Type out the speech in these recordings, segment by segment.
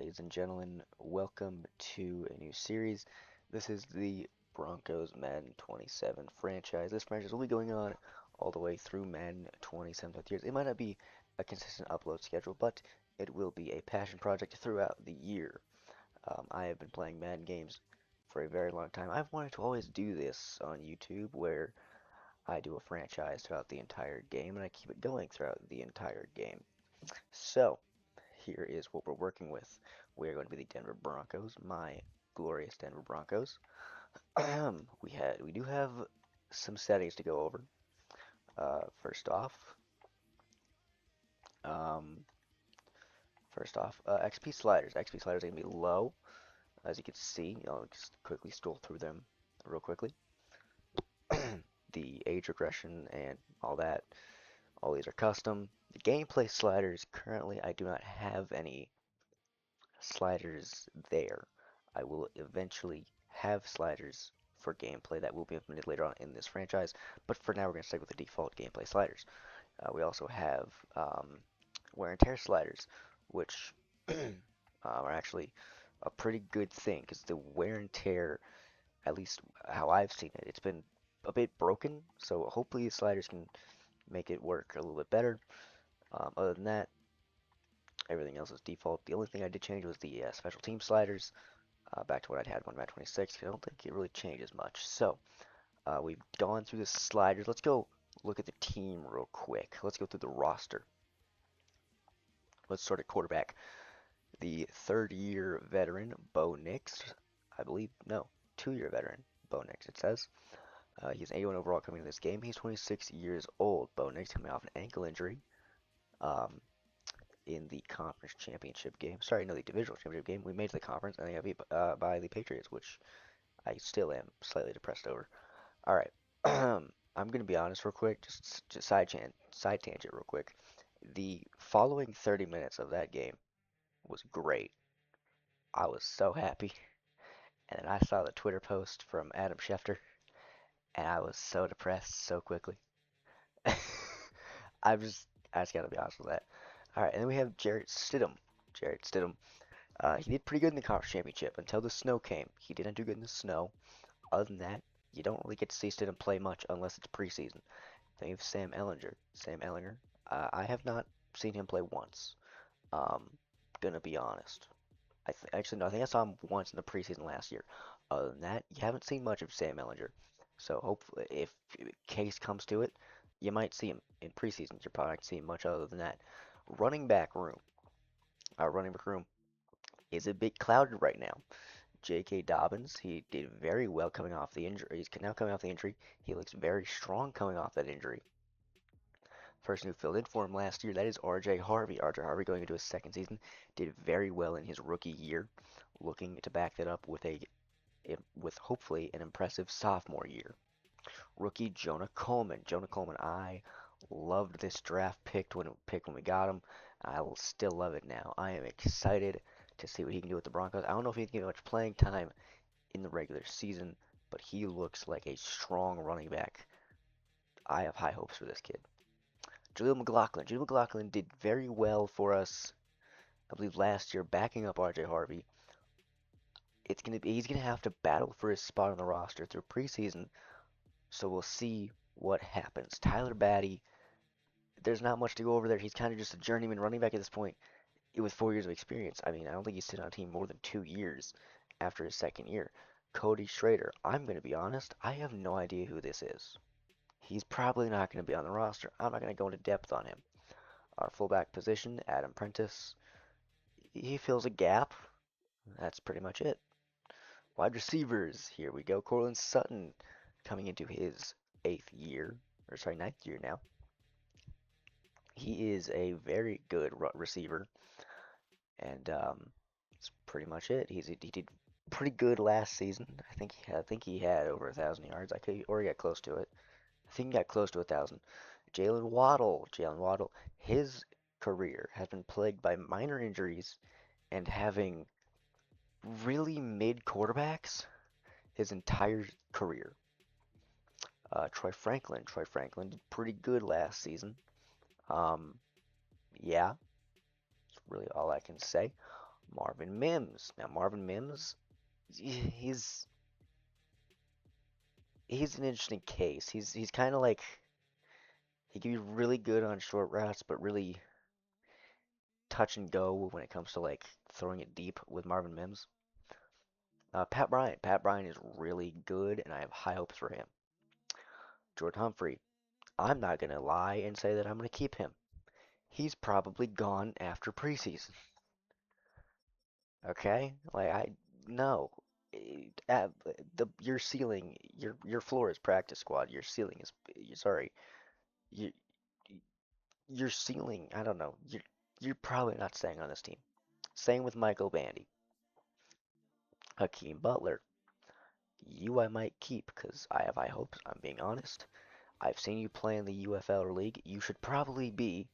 ladies and gentlemen. Welcome to a new series. This is the Broncos Madden 27 franchise. This franchise will be going on all the way through Madden 27 years. It might not be a consistent upload schedule, but it will be a passion project throughout the year. I have been playing Madden games for a very long time. I've wanted to always do this on YouTube where I do a franchise throughout the entire game and I keep it going throughout the entire game. So, here is what we're working with. We are going to be the Denver Broncos, my glorious Denver Broncos. We do have some settings to go over. First off, um, XP sliders. XP sliders are going to be low, as you can see. I'll just quickly scroll through them real quickly. The age regression and all these are custom. The gameplay sliders, currently I do not have any sliders there. I will eventually have sliders for gameplay that will be implemented later on in this franchise, but for now we're going to stick with the default gameplay sliders. We also have wear and tear sliders, which are actually a pretty good thing because the wear and tear, at least how I've seen it, it's been a bit broken, so hopefully the sliders can make it work a little bit better. Other than that, everything else is default. The only thing I did change was the special team sliders back to what I'd had on Madden 26. I don't think it really changes much. So we've gone through the sliders. Let's go look at the team real quick. Let's go through the roster. Let's start at quarterback. The third-year veteran, Bo Nix. I believe, no, two-year veteran, Bo Nix, it says. He's 81 overall coming into this game. He's 26 years old. Bo Nix coming off an ankle injury. In the conference championship game. Sorry, no, the divisional championship game. We made the conference and they got beat by the Patriots, which I still am slightly depressed over. All right, I'm gonna be honest real quick, just side tangent real quick. The following 30 minutes of that game was great. I was so happy, and then I saw the Twitter post from Adam Schefter, and I was so depressed so quickly. I just gotta be honest with that. All right, and then we have Jarrett Stidham. Jarrett Stidham. He did pretty good in the conference championship until the snow came. He didn't do good in the snow. Other than that, you don't really get to see Stidham play much unless it's preseason. Then you have Sam Ehlinger. Sam Ehlinger. I have not seen him play once. Gonna be honest. Actually no, I think I saw him once in the preseason last year. Other than that, you haven't seen much of Sam Ehlinger. So hopefully, if case comes to it, you might see him in preseason. You're probably not seeing much other than that. Running back room. Our running back room is a bit clouded right now. J.K. Dobbins, he did very well coming off the injury. He's now coming off the injury. He looks very strong coming off that injury. Person who filled in for him last year, that is R.J. Harvey. R.J. Harvey going into his second season did very well in his rookie year, looking to back that up with hopefully an impressive sophomore year. Rookie Jonah Coleman. Jonah Coleman, I loved this draft pick when we got him. I will still love it now. I am excited to see what he can do with the Broncos. I don't know if he can get much playing time in the regular season, but he looks like a strong running back. I have high hopes for this kid. Jaleel McLaughlin. Jaleel McLaughlin did very well for us, I believe, last year, backing up R.J. Harvey. He's gonna have to battle for his spot on the roster through preseason, so we'll see what happens. Tyler Batty, there's not much to go over there. He's kind of just a journeyman running back at this point with 4 years of experience. I mean, I don't think he's sitting on a team more than 2 years after his second year. Cody Schrader, I'm going to be honest, I have no idea who this is. He's probably not going to be on the roster. I'm not going to go into depth on him. Our fullback position, Adam Prentice, he fills a gap. That's pretty much it. Wide receivers, here we go. Cortland Sutton coming into his ninth year now. He is a very good receiver, and that's pretty much it. He did pretty good last season. I think he had over 1,000 yards. Or he got close to it. I think he got close to 1,000. Jalen Waddle. His career has been plagued by minor injuries and having really mid quarterbacks his entire career. Troy Franklin did pretty good last season. Yeah, that's really all I can say. Marvin Mims. Now Marvin Mims, he's he's an interesting case. He's kind of like he can be really good on short routes, but really touch and go when it comes to like throwing it deep with Marvin Mims. Pat Bryant. Pat Bryant is really good, and I have high hopes for him. Jordan Humphrey. I'm not gonna lie and say that I'm gonna keep him. He's probably gone after preseason. Okay, like I no, the your ceiling, your floor is practice squad. Your ceiling is sorry, your your ceiling. I don't know. You're probably not staying on this team. Same with Michael Bandy, Hakeem Butler. You I might keep because I have high hopes. I'm being honest. I've seen you play in the UFL league. You should probably be,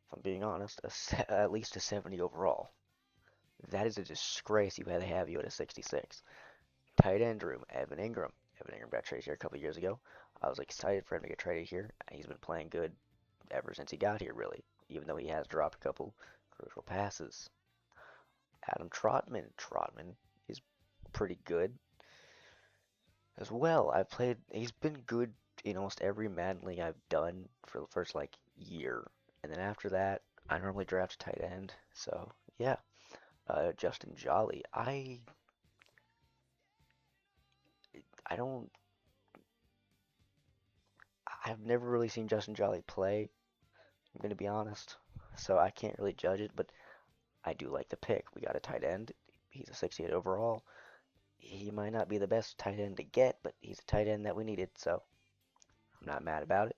if I'm being honest, at least a 70 overall. That is a disgrace you had to have you at a 66. Tight end room, Evan Ingram. Evan Ingram got traded here a couple years ago. I was excited for him to get traded here. He's been playing good ever since he got here, really, even though he has dropped a couple crucial passes. Adam Trotman. Trotman is pretty good as well. He's been good in almost every Madden league I've done for the first like year. And then after that, I normally draft a tight end. So, yeah. Justin Jolly. I don't I've never really seen Justin Jolly play, I'm going to be honest. So I can't really judge it, but I do like the pick. We got a tight end. He's a 68 overall. He might not be the best tight end to get, but he's a tight end that we needed, so I'm not mad about it.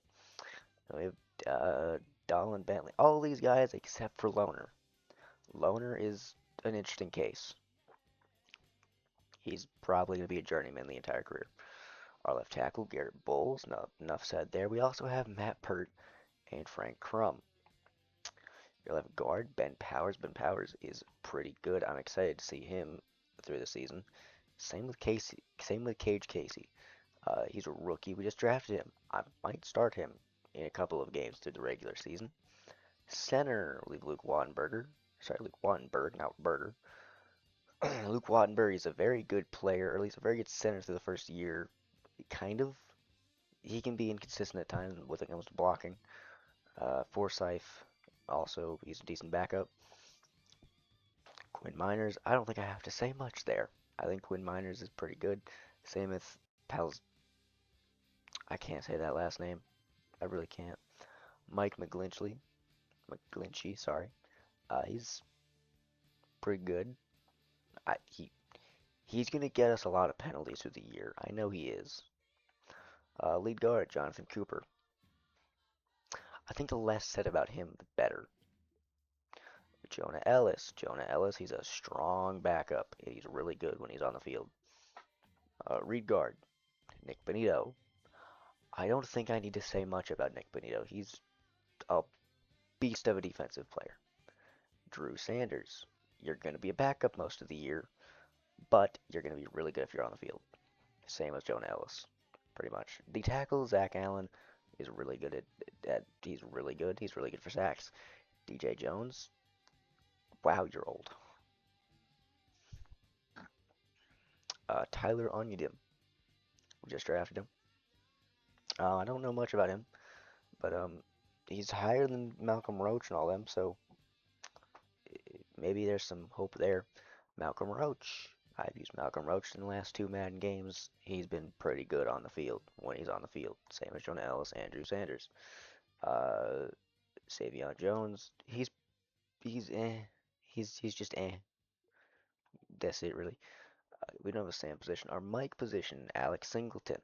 We have Dolan Bentley. All these guys except for Loner. Loner is an interesting case. He's probably going to be a journeyman the entire career. Our left tackle, Garrett Bowles. No, enough said there. We also have Matt Pert and Frank Crum. Your left guard, Ben Powers. Ben Powers is pretty good. I'm excited to see him through the season. Same with Casey. Same with Cage Casey. He's a rookie. We just drafted him. I might start him in a couple of games through the regular season. Center, leave Luke Wattenberger. Sorry, Luke Wattenberg, not Berger. Luke Wattenberg is a very good player, or at least a very good center through the first year. Kind of. He can be inconsistent at times when it comes to blocking. Forsyth, also, he's a decent backup. Quinn Miners, I don't think I have to say much there. I think Quinn Miners is pretty good. Same with Pals. I can't say that last name. I really can't. Mike McGlinchey, sorry. He's pretty good. He's gonna get us a lot of penalties through the year. I know he is. Lead guard Jonathan Cooper. I think the less said about him, the better. Jonah Ellis. Jonah Ellis, he's a strong backup. He's really good when he's on the field. Reed guard Nick Benito. I don't think I need to say much about Nick Benito. He's a beast of a defensive player. Drew Sanders. You're going to be a backup most of the year, but you're going to be really good if you're on the field. Same as Jonah Ellis, pretty much. The tackle, Zach Allen, is really good at he's really good. He's really good for sacks. DJ Jones. Wow, you're old. Tyler Onyedem. We just drafted him. I don't know much about him, but he's higher than Malcolm Roach and all them, so maybe there's some hope there. Malcolm Roach. I've used Malcolm Roach in the last two Madden games. He's been pretty good on the field when he's on the field. Same as Jonah Ellis, Andrew Sanders. Uh, Savion Jones. He's eh. He's just eh. That's it really. We don't have a Sam position. Our Mike position, Alex Singleton.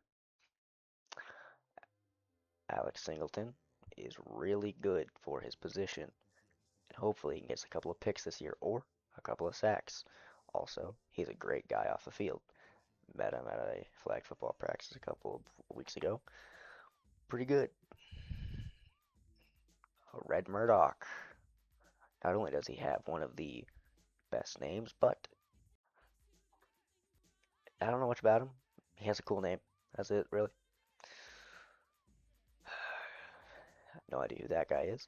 Alex Singleton is really good for his position. And hopefully he gets a couple of picks this year or a couple of sacks. Also, he's a great guy off the field. Met him at a flag football practice a couple of weeks ago. Pretty good. Red Murdoch. Not only does he have one of the best names, but I don't know much about him. He has a cool name. That's it, really. No idea who that guy is.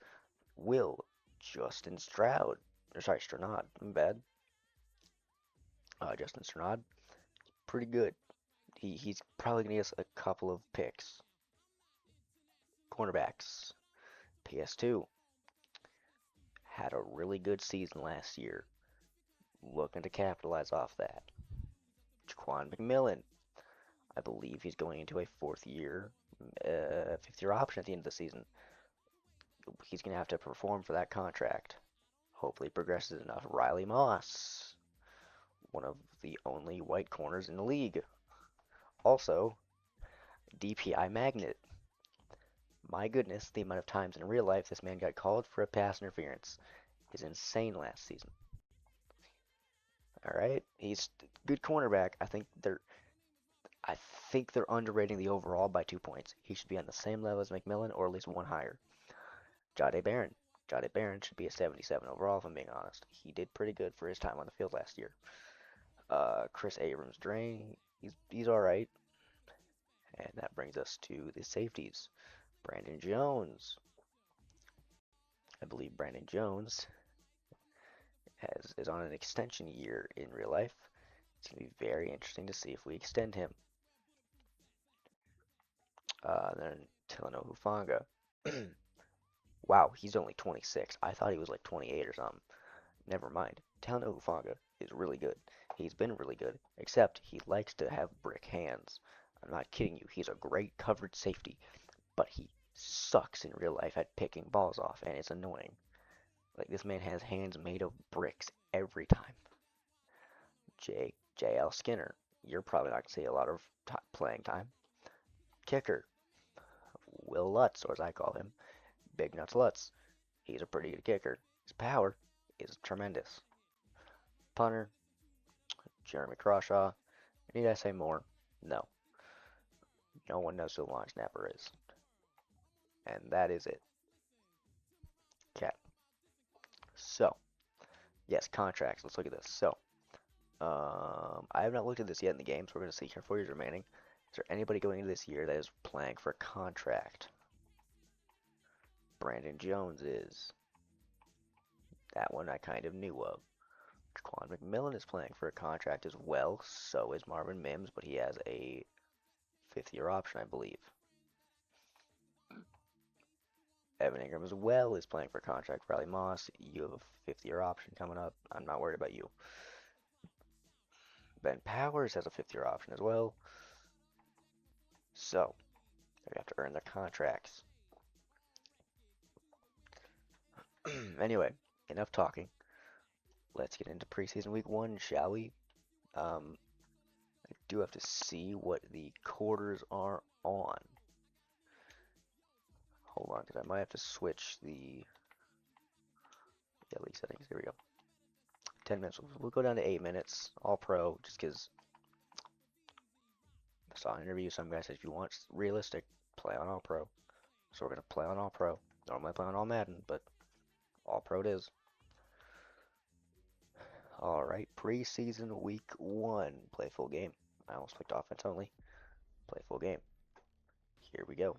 Will Justin Stroud. Or sorry, Stranad. I'm bad. Justin Strnad, pretty good. He's probably gonna get us a couple of picks. Cornerbacks. PS2 had a really good season last year. Looking to capitalize off that. Jaquan McMillan. I believe he's going into a fifth year option at the end of the season. He's going to have to perform for that contract. Hopefully, he progresses enough. Riley Moss, one of the only white corners in the league. Also, DPI magnet. My goodness, the amount of times in real life this man got called for a pass interference is insane last season. All right, he's a good cornerback. I think they're underrating the overall by 2 points. He should be on the same level as McMillan or at least one higher. Jahdae Barron. Jahdae Barron should be a 77 overall, if I'm being honest. He did pretty good for his time on the field last year. Chris Abrams-Drain, he's all right. And that brings us to the safeties. Brandon Jones. I believe Brandon Jones is on an extension year in real life. It's going to be very interesting to see if we extend him. Then Talanoa Hufanga. Wow, he's only 26. I thought he was like 28 or something. Never mind. Talanoa Hufanga is really good. He's been really good, except he likes to have brick hands. I'm not kidding you. He's a great coverage safety, but he sucks in real life at picking balls off, and it's annoying. Like, this man has hands made of bricks every time. J.L. Skinner. You're probably not going to see a lot of playing time. Kicker. Will Lutz, or as I call him, Big Nuts Lutz. He's a pretty good kicker. His power is tremendous. Punter. Jeremy Crawshaw. Need I say more? No. No one knows who the long snapper is. And that is it. Okay. So, yes, contracts. Let's look at this. So, I have not looked at this yet in the game, so we're going to see here 4 years remaining. Is there anybody going into this year that is playing for a contract? Brandon Jones is. That one I kind of knew of. Jaquan McMillan is playing for a contract as well. So is Marvin Mims, but he has a 5th year option, I believe. Evan Ingram as well is playing for a contract. Riley Moss, you have a 5th year option coming up. I'm not worried about you. Ben Powers has a 5th year option as well. So, they have to earn their contracts. Anyway, enough talking. Let's get into preseason week 1, shall we? I do have to see what the quarters are on. Hold on, because I might have to switch the league settings. Here we go. 10 minutes. We'll go down to 8 minutes. All pro, just because I saw an interview. Some guy said if you want realistic, play on all pro. So we're going to play on all pro. Normally I play on all Madden, but all pro it is. Alright, preseason week 1. Play full game. I almost clicked offense only. Play full game. Here we go.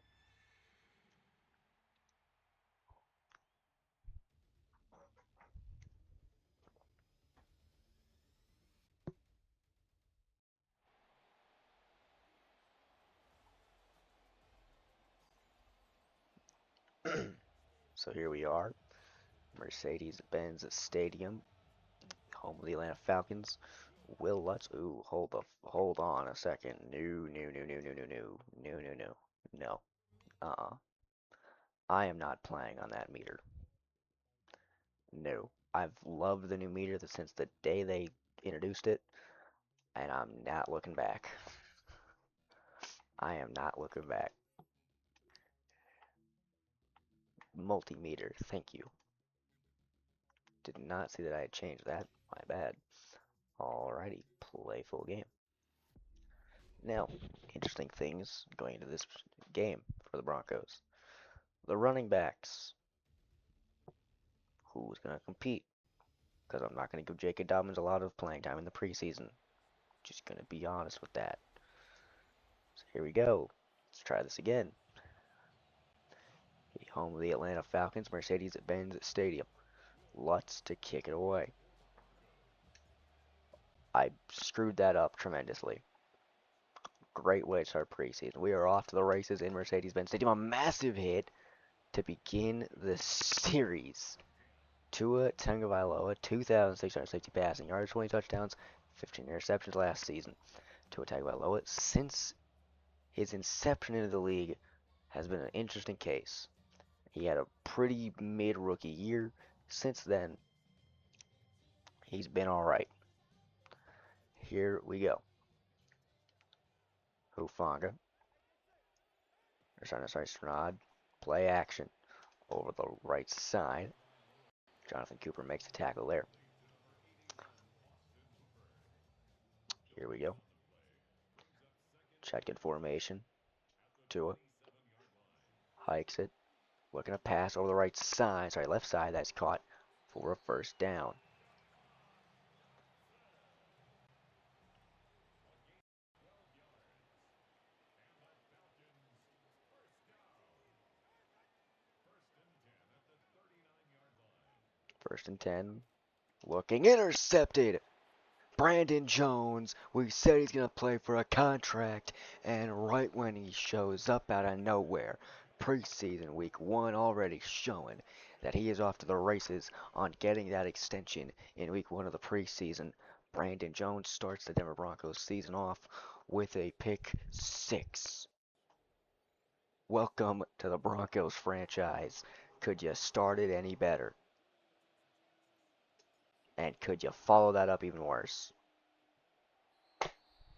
So here we are. Mercedes-Benz Stadium. Home of the Atlanta Falcons. Will Lutz. Ooh, hold on a second. No. I am not playing on that meter. No. I've loved the new meter since the day they introduced it, and I'm not looking back. I am not looking back. Multimeter, thank you. Did not see that I had changed that. My bad. Alrighty, play full game. Now, interesting things going into this game for the Broncos. The running backs. Who's going to compete? Because I'm not going to give J.K. Dobbins a lot of playing time in the preseason. Just going to be honest with that. So here we go. Let's try this again. Home of the Atlanta Falcons, Mercedes-Benz Stadium. Lutz to kick it away. I screwed that up tremendously. Great way to start preseason. We are off to the races in Mercedes-Benz Stadium. A massive hit to begin the series. Tua Tagovailoa, 2,660 passing yards, 20 touchdowns, 15 interceptions last season. Tua Tagovailoa, since his inception into the league, has been an interesting case. He had a pretty mid-rookie year. Since then, he's been all right. Here we go. Hufanga. Sorry, Strnad. Play action over the right side. Jonathan Cooper makes the tackle there. Here we go. Shotgun formation. Tua. Hikes it. Looking to pass over the right side. Sorry, left side. That's caught for a first down. First and 10. Looking intercepted. Brandon Jones, we said he's going to play for a contract, and right when he shows up out of nowhere, preseason week 1 already showing that he is off to the races on getting that extension in week 1 of the preseason. Brandon Jones starts the Denver Broncos season off with a pick 6. Welcome to the Broncos franchise. Could you start it any better? And could you follow that up even worse?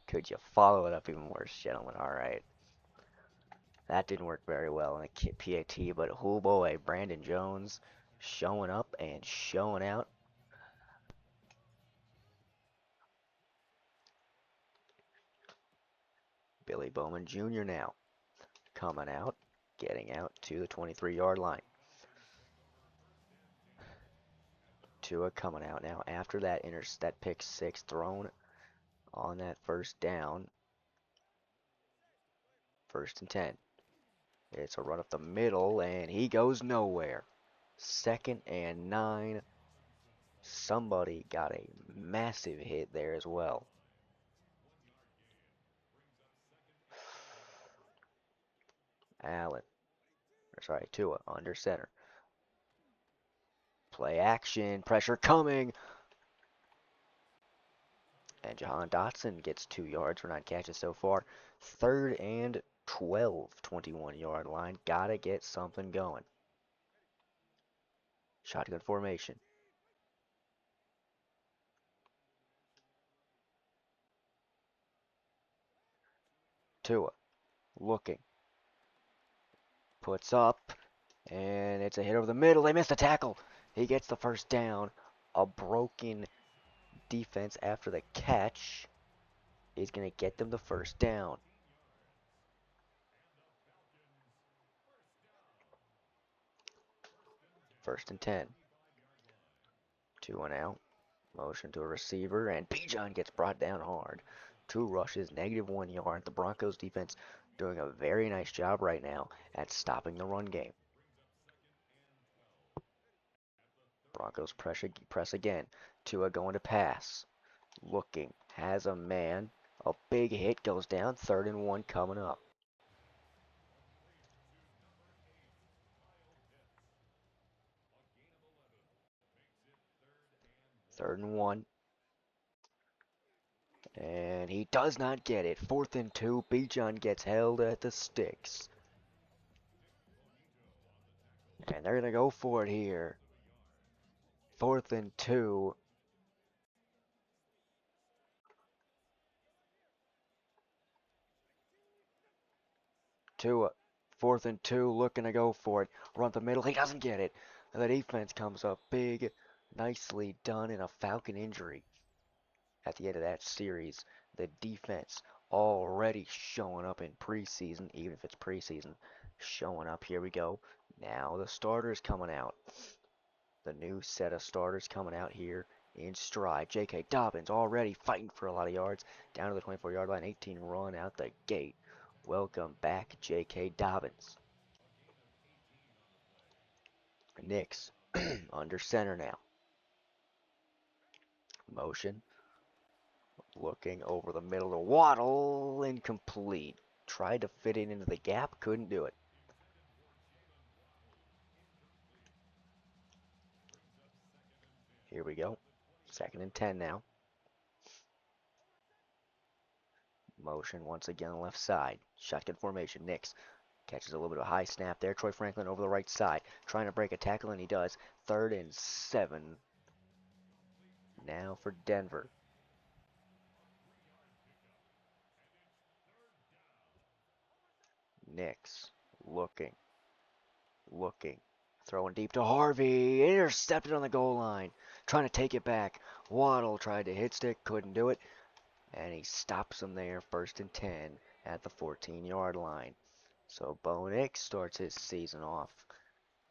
Could you follow it up even worse, gentlemen? All right. That didn't work very well in a PAT, but oh boy, Brandon Jones showing up and showing out. Billy Bowman Jr. now coming out, getting out to the 23-yard line. Tua coming out now after that pick 6 thrown on that first down. First and 10. It's a run up the middle, and he goes nowhere. Second and 9. Somebody got a massive hit there as well. Allen. Sorry, Tua under center. Play action. Pressure coming. And Jahan Dotson gets 2 yards for 9 catches so far. Third and 12, 21-yard line. Gotta get something going. Shotgun formation. Tua looking. Puts up. And it's a hit over the middle. They missed a tackle. He gets the first down. A broken defense after the catch is going to get them the first down. First and 10. 2-1 out. Motion to a receiver, and Bijan gets brought down hard. 2 rushes, -1 yard. The Broncos defense doing a very nice job right now at stopping the run game. Broncos press again. Tua going to pass. Looking, has a man. A big hit goes down. 3rd and 1 coming up. Third and 1. And he does not get it. 4th and 2. Bijan gets held at the sticks. And they're going to go for it here. 4th and 2. Tua, 4th and 2, looking to go for it. Run the middle, he doesn't get it. And the defense comes up big, nicely done in a Falcon injury. At the end of that series, the defense already showing up in preseason, even if it's preseason, showing up. Here we go. Now the starters coming out. The new set of starters coming out here in stride. J.K. Dobbins already fighting for a lot of yards. Down to the 24-yard line, 18 run out the gate. Welcome back, J.K. Dobbins. Knicks under center now. Motion. Looking over the middle to Waddle, incomplete. Tried to fit it into the gap, couldn't do it. Here we go. 2nd and 10 now. Motion once again on the left side. Shotgun formation. Nix catches a little bit of a high snap there. Troy Franklin over the right side. Trying to break a tackle, and he does. 3rd and 7. Now for Denver. Nix looking. Throwing deep to Harvey. Intercepted on the goal line. Trying to take it back. Waddle tried to hit stick. Couldn't do it. And he stops him there. 1st and 10 at the 14-yard line. So Bo Nix starts his season off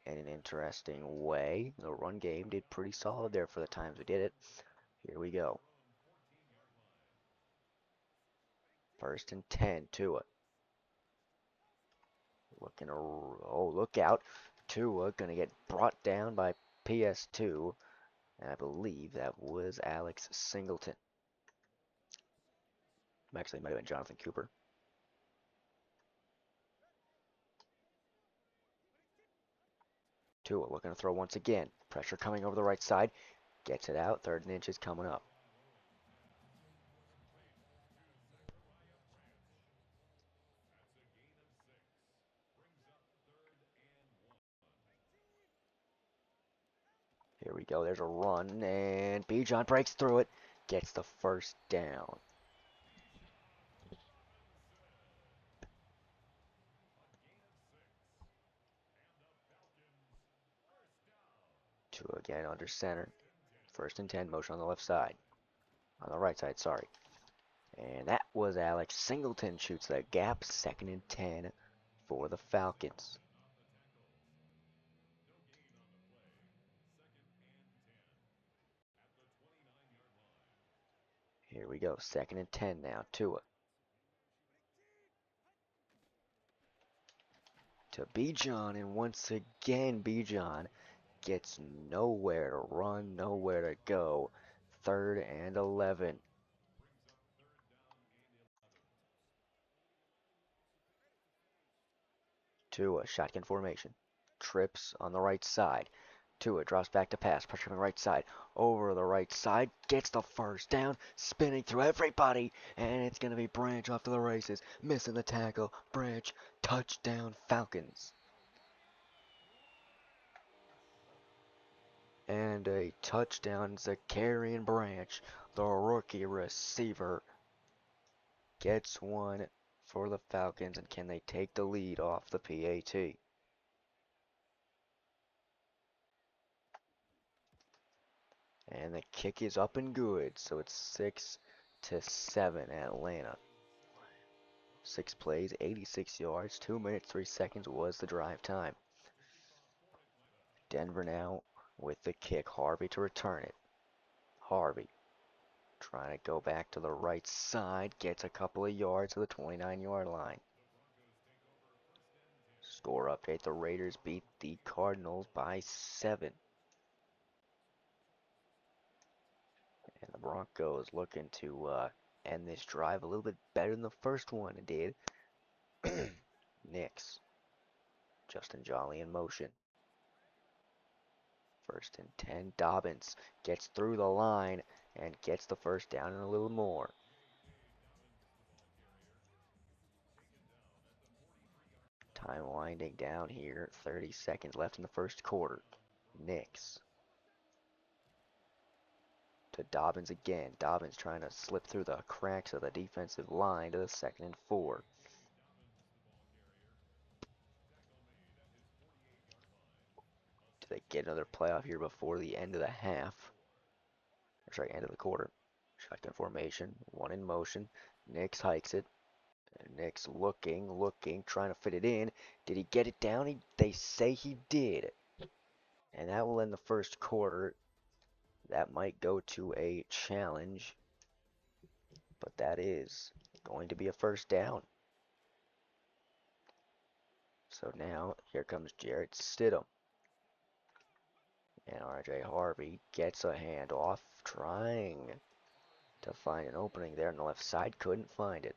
in an interesting way. The run game did pretty solid there for the times we did it. Here we go. 1st and 10. Tua. Look out. Tua gonna get brought down by PS2. And I believe that was Alex Singleton. Actually, it might have been Jonathan Cooper. Tua looking to throw once again. Pressure coming over the right side. Gets it out. 3rd and inches coming up. Here we go. There's a run, and Bijan breaks through it. Gets the 1st down. Tua again under center. 1st and 10. Motion on the left side. On the right side, sorry. And that was Alex Singleton shoots the gap. 2nd and 10 for the Falcons. Here we go. 2nd and 10 now. Tua. To Bijan, and once again Bijan gets nowhere to run, nowhere to go. 3rd and 11. Tua, shotgun formation. Trips on the right side. Tua drops back to pass. Pressure on the right side. Over the right side. Gets the 1st down. Spinning through everybody. And it's going to be Branch off to the races. Missing the tackle. Branch. Touchdown Falcons. And a touchdown. Zakarian Branch, the rookie receiver, gets one for the Falcons. And can they take the lead off the PAT? And the kick is up and good, so it's 6-7 Atlanta. 6 plays, 86 yards, 2 minutes, 3 seconds was the drive time. Denver now with the kick. Harvey to return it. Harvey trying to go back to the right side, gets a couple of yards to the 29-yard line. Score update, the Raiders beat the Cardinals by 7. And the Broncos looking to end this drive a little bit better than the first one did. Nix. Justin Jolly in motion. 1st and 10. Dobbins gets through the line and gets the 1st down and a little more. Time winding down here. 30 seconds left in the 1st quarter. Nix. To Dobbins again. Dobbins trying to slip through the cracks of the defensive line to the 2nd and 4. Do they get another playoff here before the end of the half? Or sorry, end of the quarter. Shotgun formation. One in motion. Nix hikes it. Nix looking, trying to fit it in. Did he get it down? They say he did. And that will end the 1st quarter. That might go to a challenge. But that is going to be a 1st down. So now, here comes Jarrett Stidham. And RJ Harvey gets a handoff, trying to find an opening there on the left side. Couldn't find it.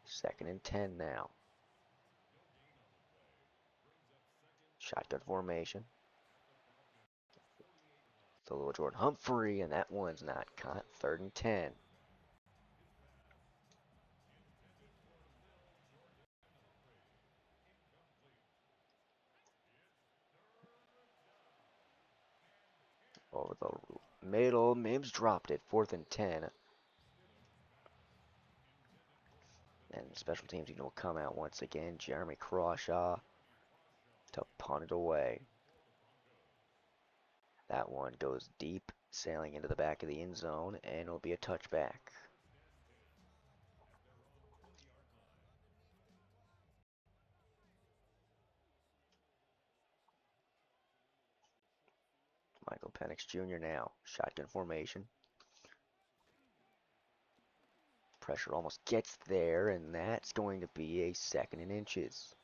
2nd and 10 now. Shotgun formation. The little Jordan Humphrey, and that one's not caught. 3rd and 10. Over the middle. Mims dropped it. 4th and 10. And special teams, will come out once again. Jeremy Crawshaw to punt it away. That one goes deep, sailing into the back of the end zone, and it'll be a touchback. Michael Penix Jr. now. Shotgun formation. Pressure almost gets there, and that's going to be a 2nd and inches.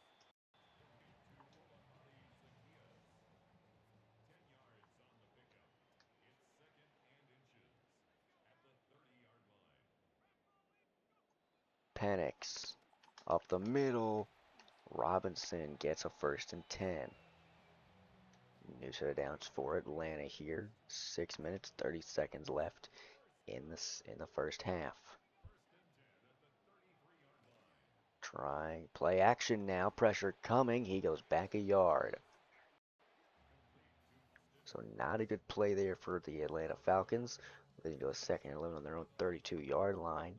Penix up the middle. Robinson gets a 1st and 10. New set of downs for Atlanta here. 6 minutes, 30 seconds left in the first half. Trying play action now. Pressure coming. He goes back a yard. So not a good play there for the Atlanta Falcons. They go 2nd and 11 on their own 32-yard line.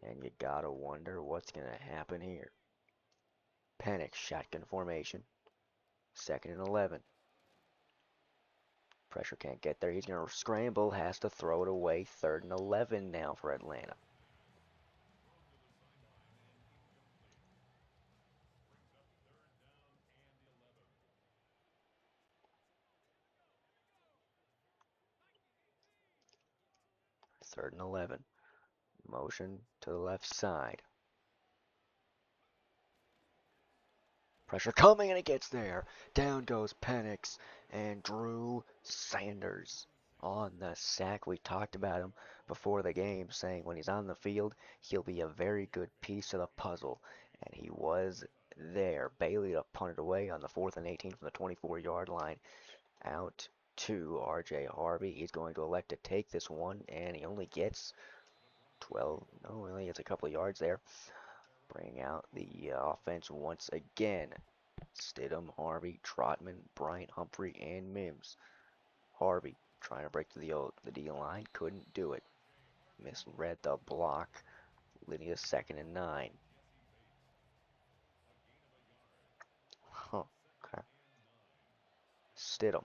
And you gotta wonder what's gonna happen here. Penix shotgun formation. 2nd and 11. Pressure can't get there. He's gonna scramble. Has to throw it away. 3rd and 11 now for Atlanta. Third and 11. Motion to the left side. Pressure coming, and it gets there. Down goes Penix and Drew Sanders on the sack. We talked about him before the game, saying when he's on the field, he'll be a very good piece of the puzzle. And he was there. Bailey to punt it away on the 4th and 18 from the 24-yard line. Out to R.J. Harvey. He's going to elect to take this one, and he only gets 12. No, he only gets a couple of yards there. Bring out the offense once again. Stidham, Harvey, Trotman, Bryant, Humphrey, and Mims. Harvey trying to break to the D line, couldn't do it. Misread the block, leading to 2nd and 9. Okay. Stidham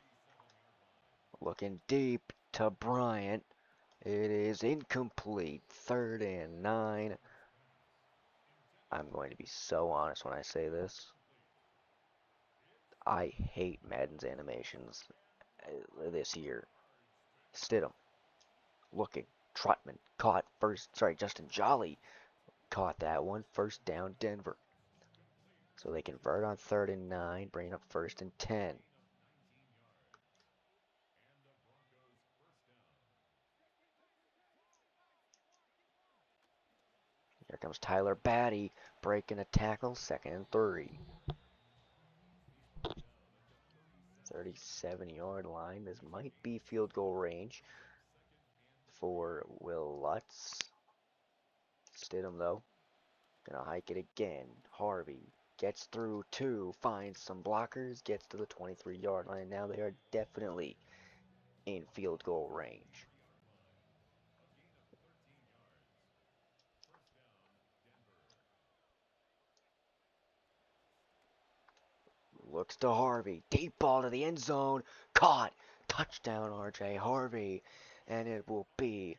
looking deep to Bryant. It is incomplete. 3rd and 9. I'm going to be so honest when I say this. I hate Madden's animations this year. Stidham looking. Trotman caught first. Sorry, Justin Jolly caught that one. 1st down, Denver. So they convert on 3rd and 9, bringing up 1st and 10. Here comes Tyler Batty breaking a tackle. 2nd and 3. 37-yard line. This might be field goal range for Will Lutz. Stidham, though, gonna hike it again. Harvey gets through 2, finds some blockers, gets to the 23-yard line. Now they are definitely in field goal range. Looks to Harvey. Deep ball to the end zone. Caught. Touchdown, R.J. Harvey. And it will be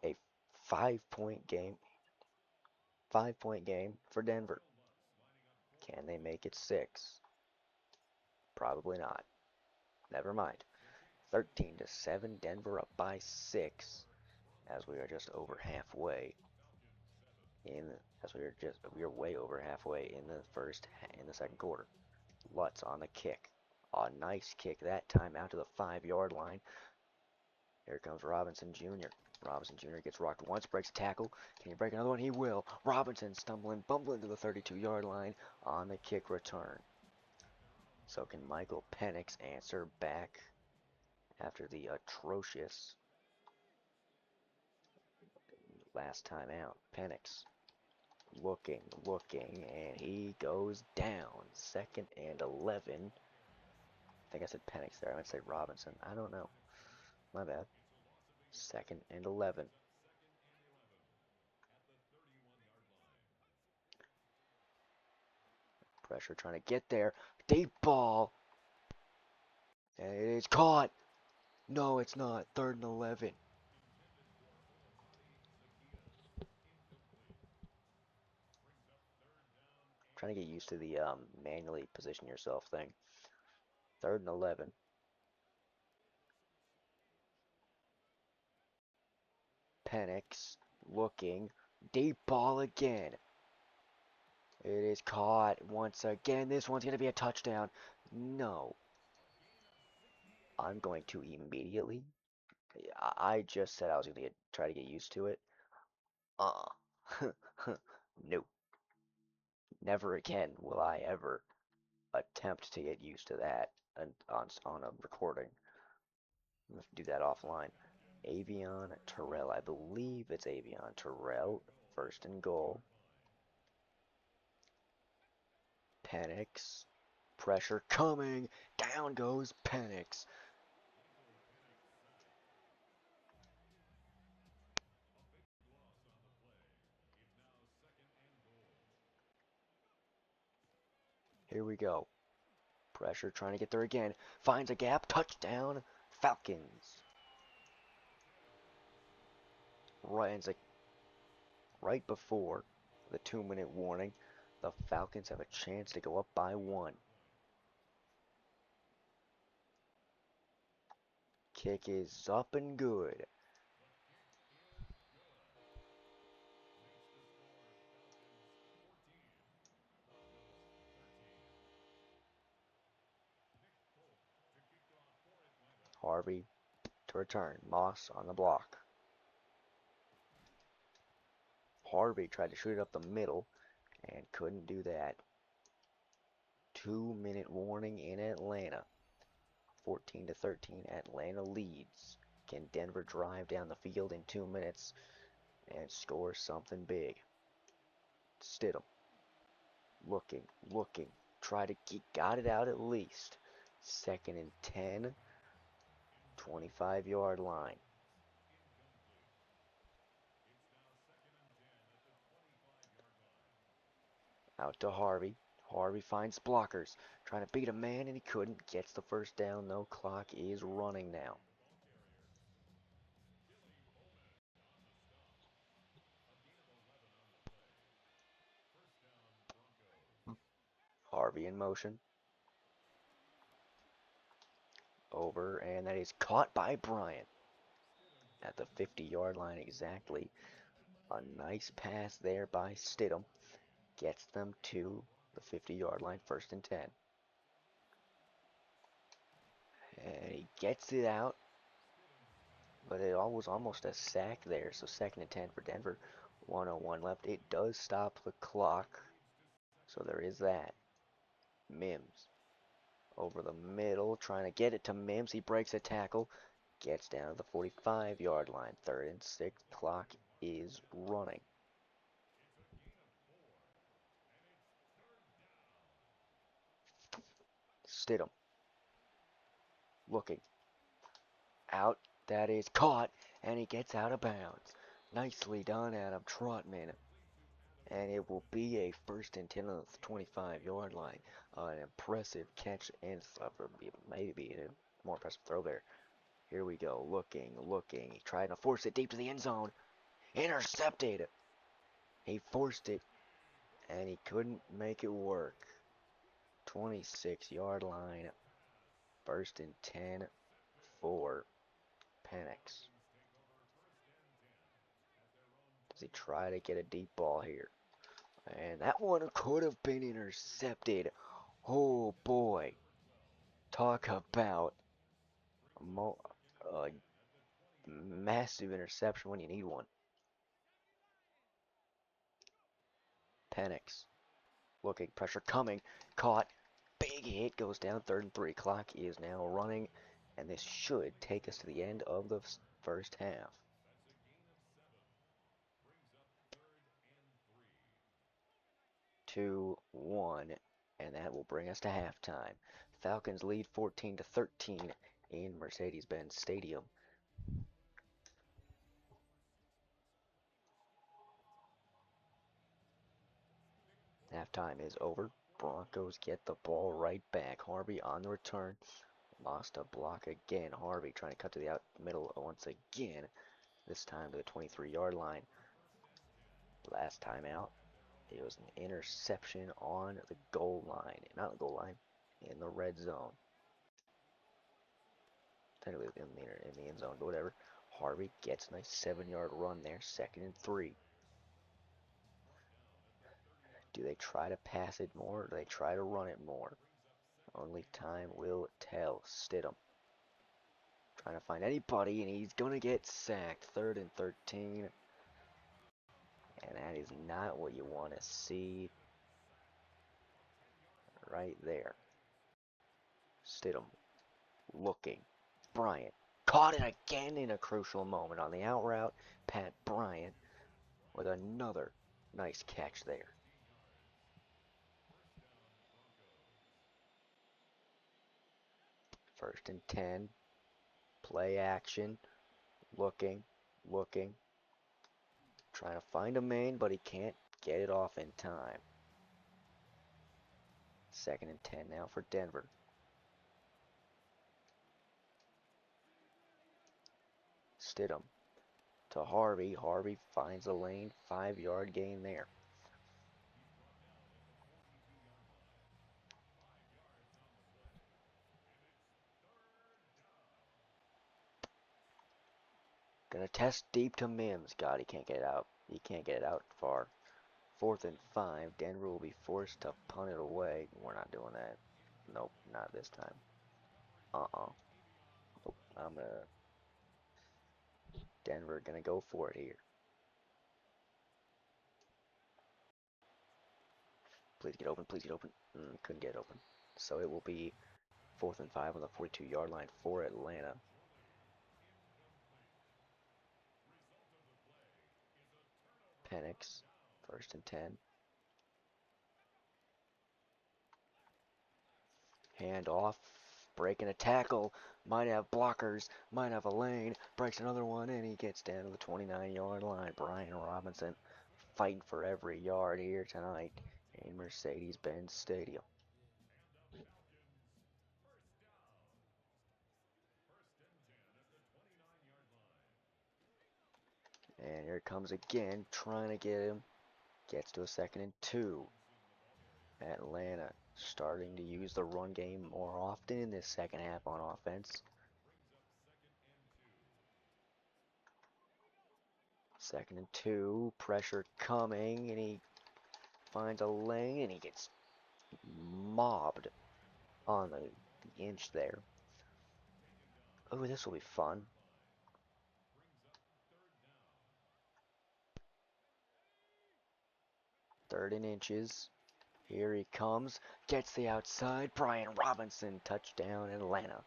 a 5-point game. 5-point game for Denver. Can they make it 6? Probably not. Never mind. 13-7. Denver up by 6. As we are just over halfway we are way over halfway in the second quarter. Lutz on the kick. A nice kick that time out to the 5-yard line. Here comes Robinson Jr. Robinson Jr. gets rocked once, breaks a tackle. Can he break another one? He will. Robinson stumbling, bumbling to the 32-yard line on the kick return. So can Michael Penix answer back after the atrocious last time out? Penix looking, and he goes down. 2nd and 11. I think I said Penix there. I meant to say Robinson. I don't know. My bad. 2nd and 11. Pressure trying to get there. Deep ball. And it is caught. No, it's not. 3rd and 11. Trying to get used to the manually position yourself thing. 3rd and 11. Penix looking. Deep ball again. It is caught once again. This one's going to be a touchdown. No. I'm going to immediately. I just said I was going to try to get used to it. No. Never again will I ever attempt to get used to that on a recording. Let's do that offline. Avion Terrell. I believe it's Avion Terrell. 1st and goal. Penix. Pressure coming. Down goes Penix. Here we go. Pressure trying to get there again. Finds a gap. Touchdown. Falcons. Right before the 2-minute warning, the Falcons have a chance to go up by 1. Kick is up and good. Harvey to return. Moss on the block. Harvey tried to shoot it up the middle and couldn't do that. 2-minute warning in Atlanta. 14-13. Atlanta leads. Can Denver drive down the field in 2 minutes and score something big? Stidham. Looking. Got it out at least. 2nd and 10. 25-yard line. Out to Harvey. Harvey finds blockers. Trying to beat a man and he couldn't. Gets the 1st down though. Clock is running now. Harvey in motion. Over, and that is caught by Bryant. At the 50-yard line exactly. A nice pass there by Stidham. Gets them to the 50-yard line, 1st and 10. And he gets it out. But it was almost a sack there. So 2nd and 10 for Denver. 1:01 left. It does stop the clock. So there is that. Mims. Over the middle. Trying to get it to Mims. He breaks a tackle. Gets down to the 45-yard line. 3rd and 6. Clock is running. Stidham. Looking. Out. That is caught. And he gets out of bounds. Nicely done, Adam Trotman. And it will be a 1st and 10 on the 25-yard line. An impressive catch and maybe a more impressive throw there. Here we go. Looking. He tried to force it deep to the end zone. Intercepted. He forced it. And he couldn't make it work. 26-yard line. 1st and 10 for Penix. Does he try to get a deep ball here? And that one could have been intercepted. Oh boy. Talk about massive interception when you need one. Penix. Looking, pressure coming, caught, big hit, goes down, 3rd and 3. Clock is now running, and this should take us to the end of the first half. 2-1, and that will bring us to halftime. Falcons lead 14-13 in Mercedes-Benz Stadium. Halftime is over. Broncos get the ball right back. Harvey on the return. Lost a block again. Harvey trying to cut to the out middle once again. This time to the 23-yard line. Last time out, it was an interception on the goal line. Not the goal line, in the red zone. Technically in the end zone, but whatever. Harvey gets a nice 7-yard run there. 2nd and 3. Do they try to pass it more, or do they try to run it more? Only time will tell. Stidham trying to find anybody, and he's going to get sacked. 3rd and 13. And that is not what you want to see right there. Stidham looking. Bryant caught it again in a crucial moment on the out route. Pat Bryant with another nice catch there. 1st and 10. Play action. Looking. Trying to find a main, but he can't get it off in time. 2nd and 10 now for Denver. Stidham to Harvey. Harvey finds a lane. 5-yard gain there. Gonna test deep to Mims. God, he can't get it out. He can't get it out far. 4th and 5. Denver will be forced to punt it away. We're not doing that. Nope, not this time. Nope, Denver gonna go for it here. Please get open, please get open. Couldn't get open. So it will be 4th and 5 on the 42-yard line for Atlanta. Penix, 1st and 10. Hand off, breaking a tackle, might have blockers, might have a lane, breaks another one, and he gets down to the 29-yard line. Brian Robinson fighting for every yard here tonight in Mercedes-Benz Stadium. And here it comes again, trying to get him. Gets to a 2nd and 2. Atlanta starting to use the run game more often in this second half on offense. 2nd and 2, pressure coming, and he finds a lane, and he gets mobbed on the inch there. Oh, this will be fun. 3rd and inches. Here he comes, gets the outside. Brian Robinson, touchdown Atlanta.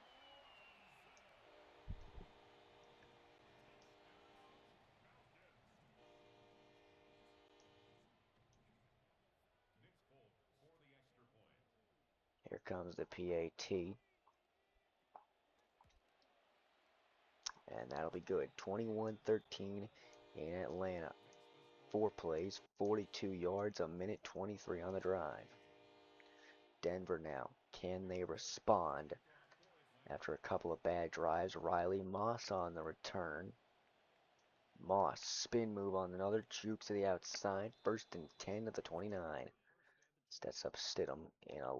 Here comes the PAT. And that'll be good. 21-13 in Atlanta. 4 plays, 42 yards, a minute 23 on the drive. Denver now. Can they respond? After a couple of bad drives, Riley Moss on the return. Moss, spin move on another, jukes to the outside. 1st and 10 at the 29. Sets up Stidham in a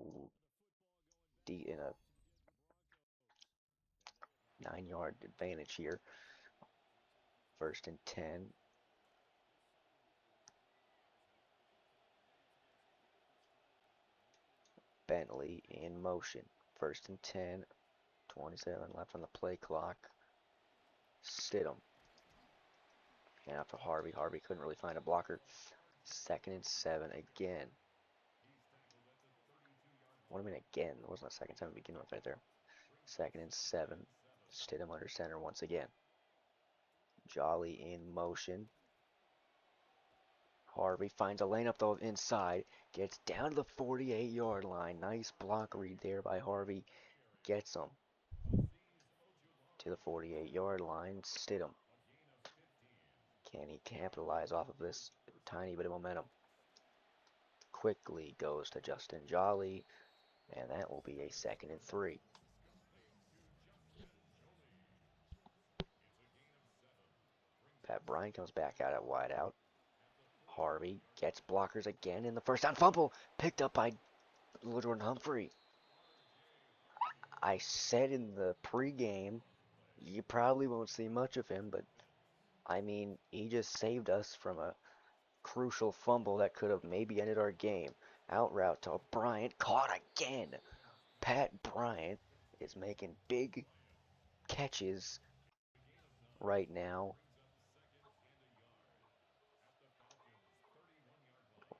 9-yard advantage here. 1st and 10. Bentley in motion. 1st and 10. 27 left on the play clock. Stidham. And after Harvey. Harvey couldn't really find a blocker. 2nd and 7 again. What do I mean again? It wasn't a second time to begin with right there. 2nd and 7. Stidham under center once again. Jolly in motion. Harvey finds a lane up the inside. Gets down to the 48-yard line. Nice block read there by Harvey. Gets him to the 48-yard line. Stidham. Can he capitalize off of this tiny bit of momentum? Quickly goes to Justin Jolly. And that will be a 2nd and 3. Pat Bryant comes back out at wideout. Harvey gets blockers again in the first down fumble. Picked up by Jordan Humphrey. I said in the pregame, you probably won't see much of him, but I mean, he just saved us from a crucial fumble that could have maybe ended our game. Out route to Bryant, caught again. Pat Bryant is making big catches right now.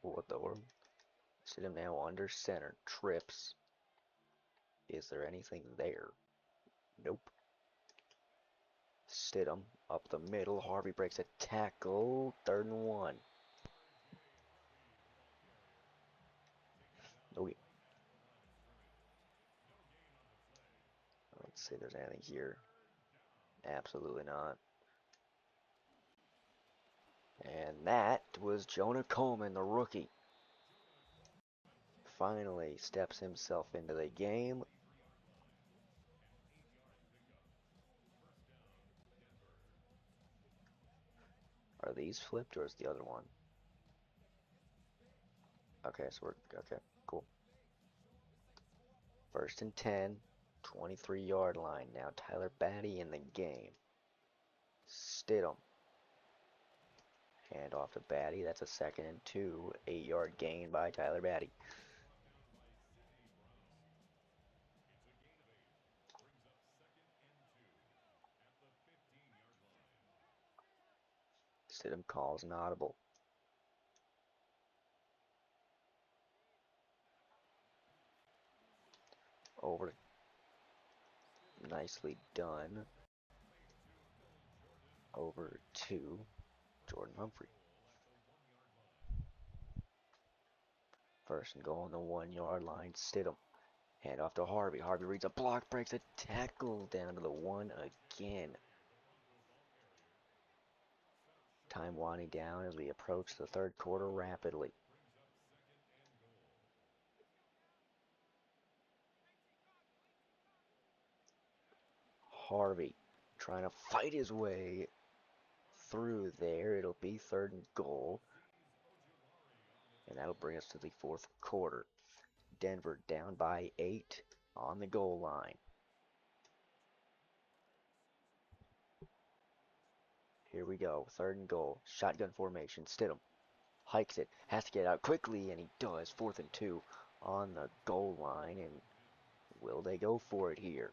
What the world? Sit him now under center. Trips. Is there anything there? Nope. Stidham up the middle. Harvey breaks a tackle. 3rd and 1. Okay. Let's see if there's anything here. Absolutely not. And that was Jonah Coleman, the rookie. Finally steps himself into the game. Are these flipped or is the other one? Okay, so we're okay, cool. 1st and 10, 23-yard line. Now Tyler Batty in the game. Stidham. Hand off to Batty. That's a 2nd and 2. 8-yard gain by Tyler Batty. Stidham calls an audible. Over. Nicely done. Over to Jordan Humphrey. 1st and goal on the 1-yard line. Stidham. Hand off to Harvey. Harvey reads a block, breaks a tackle down to the 1 again. Time winding down as we approach the 3rd quarter rapidly. Harvey trying to fight his way through there. It'll be 3rd and goal. And that'll bring us to the 4th quarter. Denver down by 8 on the goal line. Here we go. 3rd and goal. Shotgun formation. Stidham hikes it. Has to get out quickly, and he does. 4th and 2 on the goal line. And will they go for it here?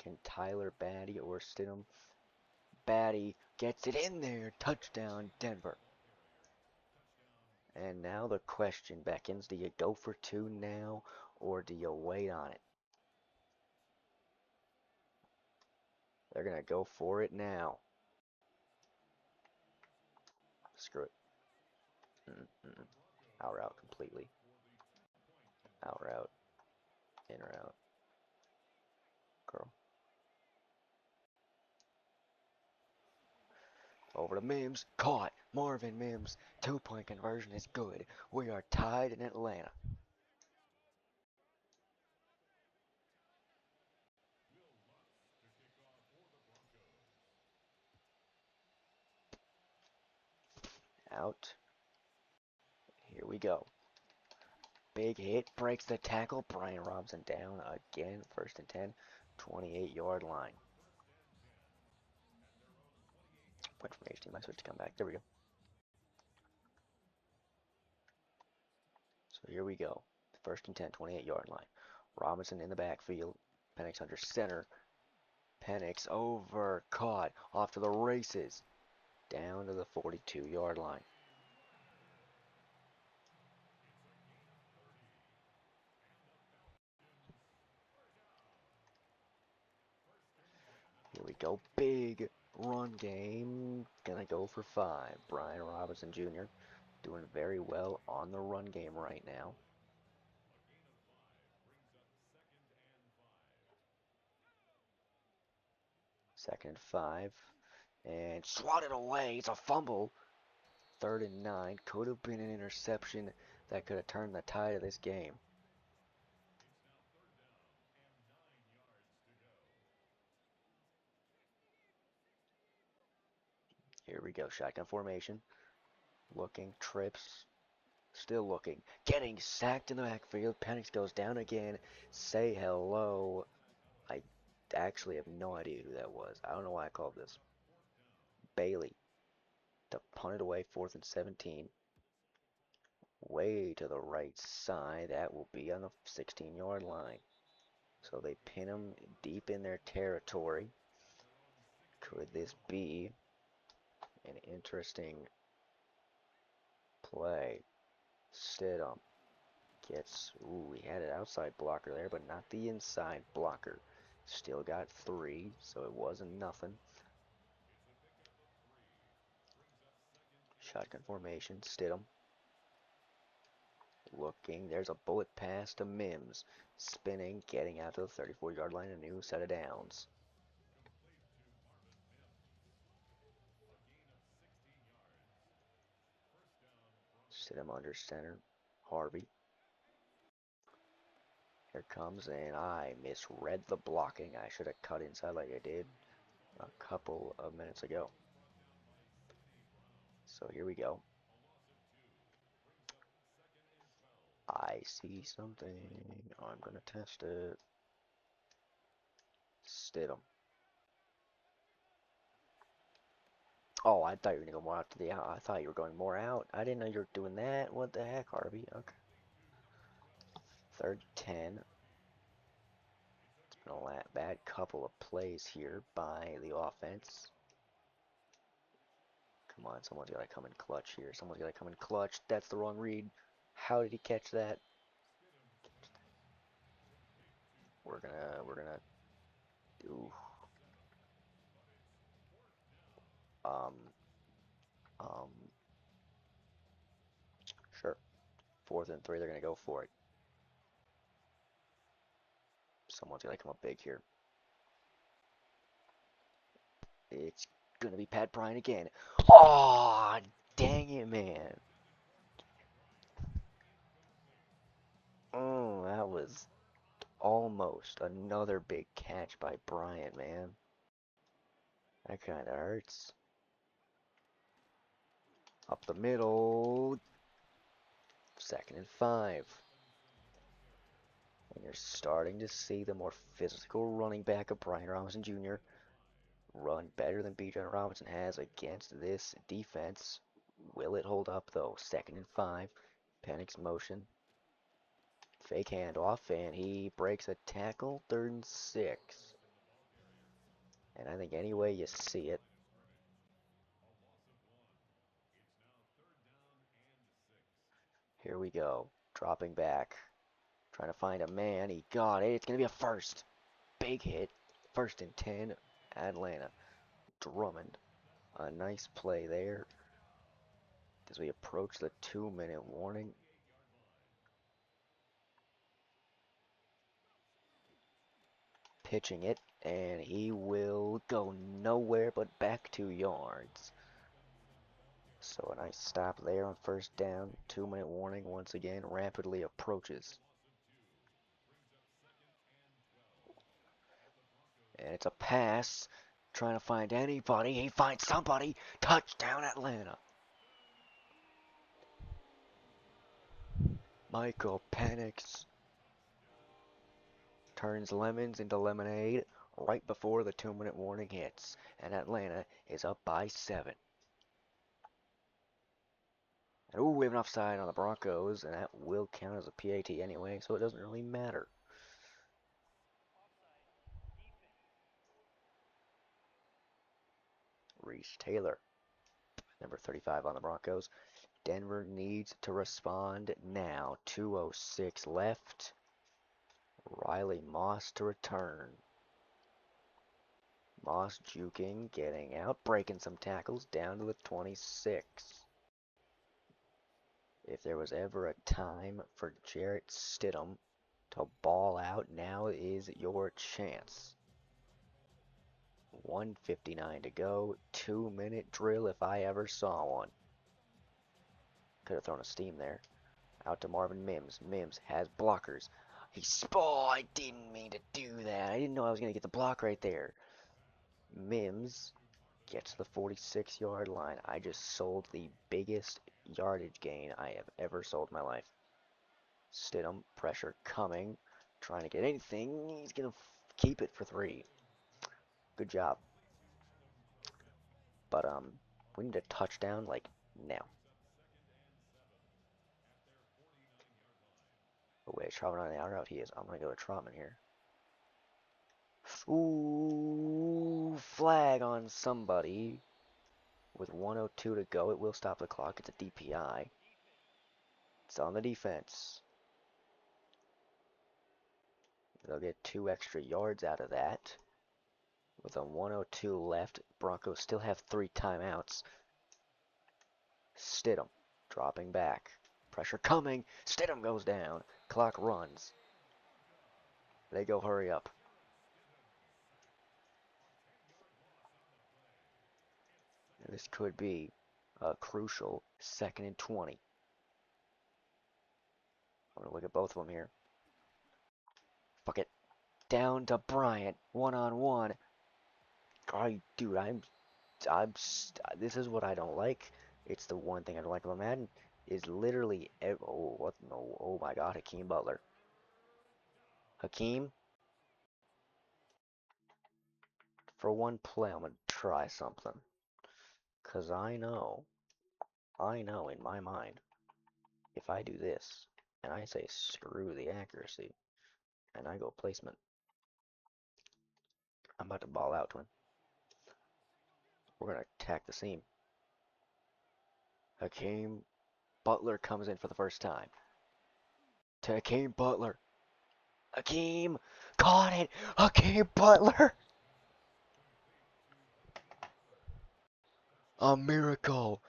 Can Tyler Batty or Stidham? Batty gets it in there. Touchdown, Denver. And now the question beckons, do you go for 2 now, or do you wait on it? They're going to go for it now. Screw it. Out route completely. Out route. In route. Curl. Over to Mims. Caught. Marvin Mims. 2-point conversion is good. We are tied in Atlanta. Out. Here we go. Big hit. Breaks the tackle. Brian Robinson down again. 1st and 10. 28-yard line. Went from HT. Might switch to come back. There we go. So here we go. 1st and 10. 28-yard line. Robinson in the backfield. Penix under center. Penix over, caught, off to the races. Down to the 42-yard line. Here we go. Big run game. Gonna go for 5. Brian Robinson Jr. doing very well on the run game right now. Second and 5. And swatted away. It's a fumble. 3rd and 9. Could have been an interception that could have turned the tide of this game. Here we go. Shotgun formation. Looking. Trips. Still looking. Getting sacked in the backfield. Penix goes down again. Say hello. I actually have no idea who that was. I don't know why I called this. Bailey to punt it away. 4th and 17. Way to the right side. That will be on the 16-yard line. So they pin him deep in their territory. Could this be an interesting play? Stidham gets, ooh, he had an outside blocker there, but not the inside blocker. Still got 3, so it wasn't nothing. Shotgun formation, Stidham. Looking, there's a bullet pass to Mims. Spinning, getting out to the 34-yard line, a new set of downs. Stidham under center, Harvey. Here comes, and I misread the blocking. I should have cut inside like I did a couple of minutes ago. So here we go. I see something. I'm going to test it. Stidham. Oh, I thought you were going to go more out to the out. I thought you were going more out. I didn't know you were doing that. What the heck, Harvey? Okay. 3rd 10. It's been a bad couple of plays here by the offense. Come on, someone's got to come in clutch here. Someone's got to come in clutch. That's the wrong read. How did he catch that? We're gonna do um um sure. 4th and 3, they're gonna go for it. Someone's gonna come up big here. It's gonna be Pat Bryant again. Oh, dang it, man. Oh, that was almost another big catch by Bryant, man. That kind of hurts. Up the middle. 2nd and 5. And you're starting to see the more physical running back of Brian Robinson Jr. run better than Bijan Robinson has against this defense. Will it hold up, though? 2nd and 5. Penix motion. Fake handoff, and he breaks a tackle. 3rd and 6. And I think any way you see it, here we go. Dropping back. Trying to find a man. He got it. It's going to be a first. Big hit. 1st and 10. Atlanta. Drummond. A nice play there as we approach the 2-minute warning. Pitching it, and he will go nowhere but back 2 yards. So a nice stop there on 1st down. 2-minute warning once again rapidly approaches. And it's a pass. Trying to find anybody. He finds somebody. Touchdown Atlanta. Michael Penix turns lemons into lemonade right before the 2-minute warning hits. And Atlanta is up by 7. And we have an offside on the Broncos, and that will count as a PAT anyway, so it doesn't really matter. Maurice Taylor, number 35 on the Broncos. Denver needs to respond now. 2:06 left. Riley Moss to return. Moss juking, getting out, breaking some tackles, down to the 26. If there was ever a time for Jarrett Stidham to ball out, now is your chance. 1:59 to go, 2-minute drill if I ever saw one. Could have thrown a steam there. Out to Marvin Mims. Mims has blockers. I didn't mean to do that. I didn't know I was going to get the block right there. Mims gets to the 46-yard line. I just sold the biggest yardage gain I have ever sold in my life. Stidham, pressure coming. Trying to get anything. He's going to keep it for 3. Good job. But, we need a touchdown, like, now. Oh, wait, Trotman on the out route. He is. I'm going to go to Trotman here. Ooh, flag on somebody. With 1:02 to go, it will stop the clock. It's a DPI. It's on the defense. They'll get 2 extra yards out of that. With a 1:02 left, Broncos still have 3 timeouts. Stidham dropping back. Pressure coming. Stidham goes down. Clock runs. They go hurry up. This could be a crucial 2nd and 20. I'm going to look at both of them here. Fuck it. Down to Bryant. 1-on-1. Dude, this is what I don't like. It's the one thing I don't like about Madden. Is literally, oh, what, no, oh my god, Hakeem Butler. Hakeem, for one play, I'm going to try something. Because I know in my mind, if I do this, and I say screw the accuracy, and I go placement, I'm about to ball out, twin. We're going to attack the seam. Hakeem Butler comes in for the first time. To Hakeem Butler. Hakeem caught it. Hakeem Butler. A miracle.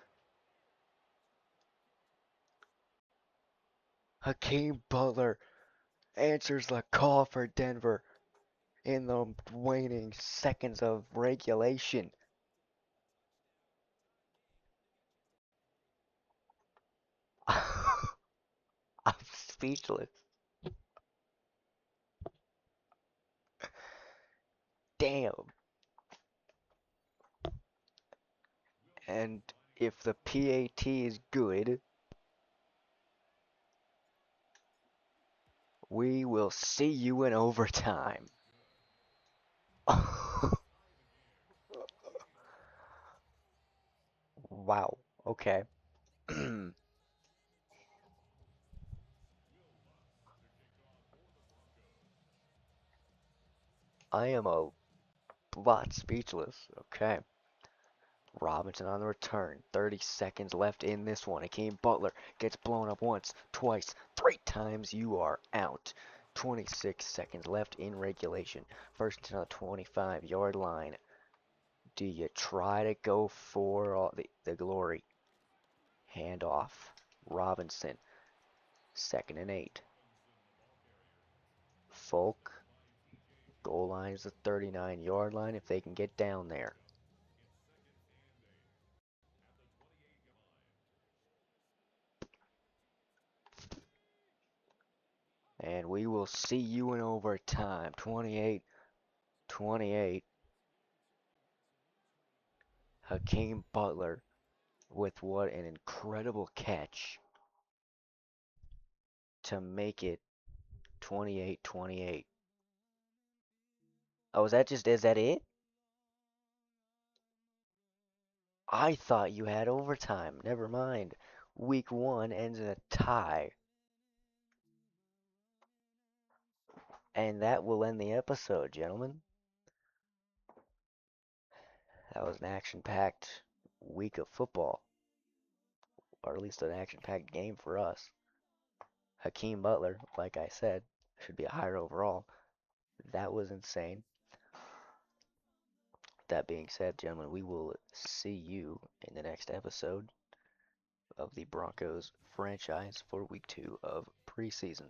Hakeem Butler answers the call for Denver in the waning seconds of regulation. I'm speechless. Damn. And if the PAT is good, we will see you in overtime. Wow. Okay. I am a lot speechless. Okay. Robinson on the return. 30 seconds left in this one. Hakeem Butler gets blown up once, twice, 3 times. You are out. 26 seconds left in regulation. First to the 25-yard line. Do you try to go for all the glory? Hand off. Robinson. 2nd and 8. Folk. Goal line is the 39-yard line if they can get down there. And we will see you in overtime. 28-28. Hakeem Butler with what an incredible catch to make it 28-28. Oh, is that it? I thought you had overtime. Never mind. Week 1 ends in a tie. And that will end the episode, gentlemen. That was an action-packed week of football, or at least an action-packed game for us. Hakeem Butler, like I said, should be a higher overall. That was insane. That being said, gentlemen, we will see you in the next episode of the Broncos franchise for week 2 of preseason.